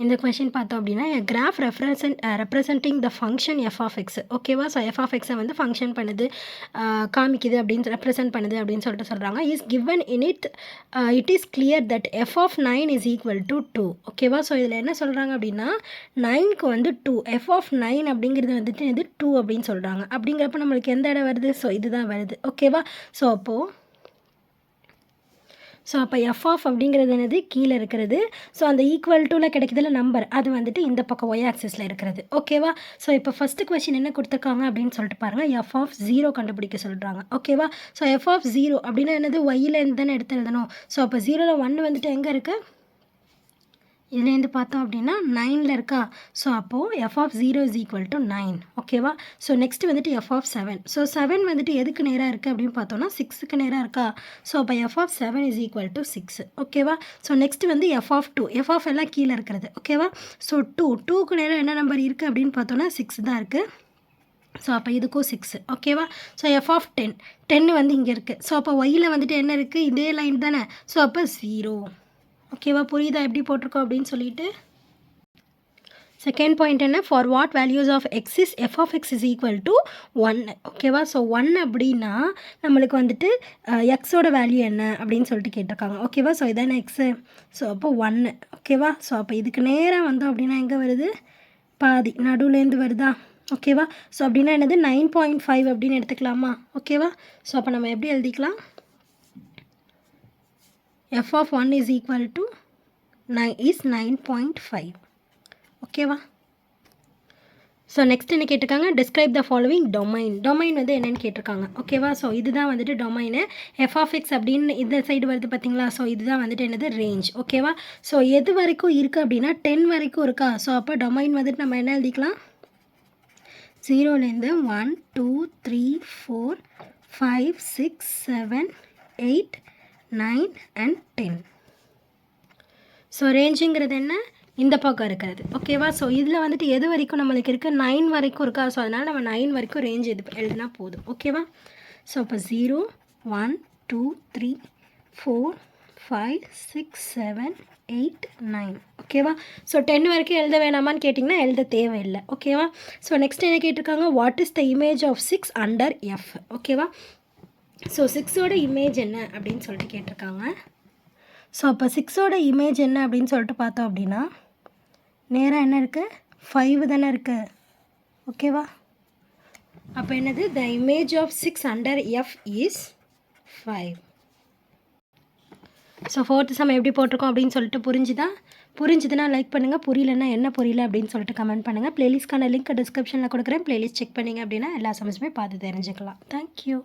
இந்த கொஷின் பார்த்தோம் அப்படின்னா graph representing the function F of X ஓகேவா. ஸோ எஃப் ஆஃப் எக்ஸை வந்து ஃபங்க்ஷன் பண்ணுது, காமிக்குது அப்படின்னு ரெப்ரசன்ட் பண்ணுது அப்படின்னு சொல்லிட்டு சொல்கிறாங்க. Is given in it is clear that F of 9 is equal to 2 ஓகேவா. ஸோ இதில் என்ன சொல்கிறாங்க அப்படின்னா 9க்கு வந்து 2, எஃப் ஆஃப் 9 அப்படிங்கிறது வந்துட்டு இது 2 அப்படின்னு சொல்கிறாங்க. அப்படிங்கிறப்ப நம்மளுக்கு எந்த இடம் வருது, ஸோ இதுதான் வருது ஓகேவா. ஸோ அப்போ எஃப் ஆஃப் அப்படிங்கிறது என்னது, கீழே இருக்கிறது. ஸோ அந்த ஈக்குவல் டூவில் கிடைக்கிறதுல நம்பர் அது வந்துட்டு இந்த பக்கம் ஒய் ஆக்சிஸில் இருக்கிறது ஓகேவா. ஸோ இப்போ ஃபஸ்ட்டு கொஸ்டின் என்ன கொடுத்துருக்காங்க அப்படின்னு சொல்லிட்டு பாருங்கள், எஃப் ஆஃப் 0 கண்டுபிடிக்க சொல்கிறாங்க ஓகேவா. ஸோ எஃப் ஆஃப் 0 அப்படின்னா என்னது, ஒய்யில் இருந்து தானே எடுத்து எழுதணும். ஸோ அப்போ 0ல் 1 வந்துட்டு எங்கே இருக்குது, இதுலேருந்து பார்த்தோம் அப்படின்னா 9ல் இருக்கா. ஸோ அப்போது F of 0 is equal to 9 ஓகேவா. ஸோ நெக்ஸ்ட் வந்துட்டு எஃப் ஆஃப் 7. ஸோ 7 வந்துட்டு எதுக்கு நேராக இருக்குது அப்படின்னு பார்த்தோன்னா 6க்கு நேராக இருக்கா. ஸோ அப்போ F of 7 is equal to 6 ஓகேவா. ஸோ நெக்ஸ்ட் வந்து எஃப் ஆஃப் 2, எஃப் ஆஃப் எல்லாம் கீழே இருக்கிறது ஓகேவா. ஸோ 2க்கு நேராக என்ன நம்பர் இருக்குது அப்படின்னு பார்த்தோன்னா 6 தான் இருக்குது. ஸோ அப்போ இதுக்கும் 6 ஓகேவா. ஸோ எஃப் ஆஃப் 10 வந்து இங்கே இருக்குது. ஸோ அப்போ ஒய்யில் வந்துட்டு என்ன இருக்குது, இதே லைன் தானே. ஸோ அப்போ 0 ஓகேவா. புரியுதா எப்படி போட்டிருக்கோம் அப்படின்னு சொல்லிட்டு. செகண்ட் பாயிண்ட் என்ன, for what values of X is F of X is equal to 1 ஓகேவா. ஸோ 1 அப்படின்னா நம்மளுக்கு வந்துட்டு எக்ஸோட வேல்யூ என்ன அப்படின்னு சொல்லிட்டு கேட்டிருக்காங்க ஓகேவா. ஸோ இதான எக்ஸு. ஸோ அப்போ 1 ஓகேவா. ஸோ அப்போ இதுக்கு நேராக வந்தோம் அப்படின்னா எங்கே வருது, பாதி நடுவுலேருந்து வருதா ஓகேவா. ஸோ அப்படின்னா என்னது 9.5 அப்படின்னு எடுத்துக்கலாமா ஓகேவா. ஸோ அப்போ நம்ம எப்படி எழுதிக்கலாம், f of 1 is equal to 9.5 ஓகேவா. ஸோ நெக்ஸ்ட் என்ன கேட்டிருக்காங்க, டிஸ்கிரைப் த ஃபாலோவிங் டொமைன் வந்து என்னென்னு கேட்டிருக்காங்க ஓகேவா. ஸோ இதுதான் வந்துட்டு டொமைனு. எஃப் ஆஃப் எக்ஸ் அப்படின்னு இந்த சைடு வருது பார்த்தீங்களா. ஸோ இதுதான் வந்துட்டு என்னது, ரேஞ்ச் ஓகேவா. ஸோ எது வரைக்கும் இருக்குது அப்படின்னா 10 வரைக்கும் இருக்கா. ஸோ அப்போ டொமைன் வந்துட்டு நம்ம என்ன எழுதிக்கலாம், 0லேருந்து 1 2 3 4 5 6 7 8 9 and 10. ஸோ ரேஞ்சுங்கிறது என்ன, இந்த பக்கம் இருக்கிறது ஓகேவா. ஸோ இதில் வந்துட்டு எது வரைக்கும் நம்மளுக்கு இருக்குது, 9 வரைக்கும் இருக்கா. ஸோ அதனால் நம்ம 9 வரைக்கும் ரேஞ்ச் எழுதுனா போதும் ஓகேவா. ஸோ அப்போ 0 1 2 3 4 5 6 7 8 9 ஓகேவா. ஸோ 10 வரைக்கும் எழுத வேணாமான்னு கேட்டிங்கன்னா எழுத தேவையில்லை ஓகேவா. ஸோ நெக்ஸ்ட் என்ன கேட்டிருக்காங்க, what is the image of 6 under F ஓகேவா. ஸோ 6ஓட இமேஜ் என்ன அப்படின்னு சொல்லிட்டு கேட்டிருக்காங்க. ஸோ அப்போ 6ஓட இமேஜ் என்ன அப்படின்னு சொல்லிட்டு பார்த்தோம் அப்படின்னா நேராக என்ன இருக்குது, 5 தானே இருக்குது ஓகேவா. அப்போ என்னது, the image of 6 under F is 5. So fourth sum எப்படி போட்டிருக்கோம் அப்படின்னு சொல்லிட்டு புரிஞ்சுதுன்னா லைக் பண்ணுங்கள், புரியலன்னா என்ன புரியல அப்படின்னு சொல்லிட்டு கமெண்ட் பண்ணுங்கள். ப்ளேலிஸ்ட்கான லிங்க் டிஸ்கிரிப்ஷனில் கொடுக்குறேன், ப்ளேலிஸ்ட் செக் பண்ணிங்க அப்படின்னா எல்லா சம்ஸுமே பார்த்து தெரிஞ்சுக்கலாம். தேங்க்யூ.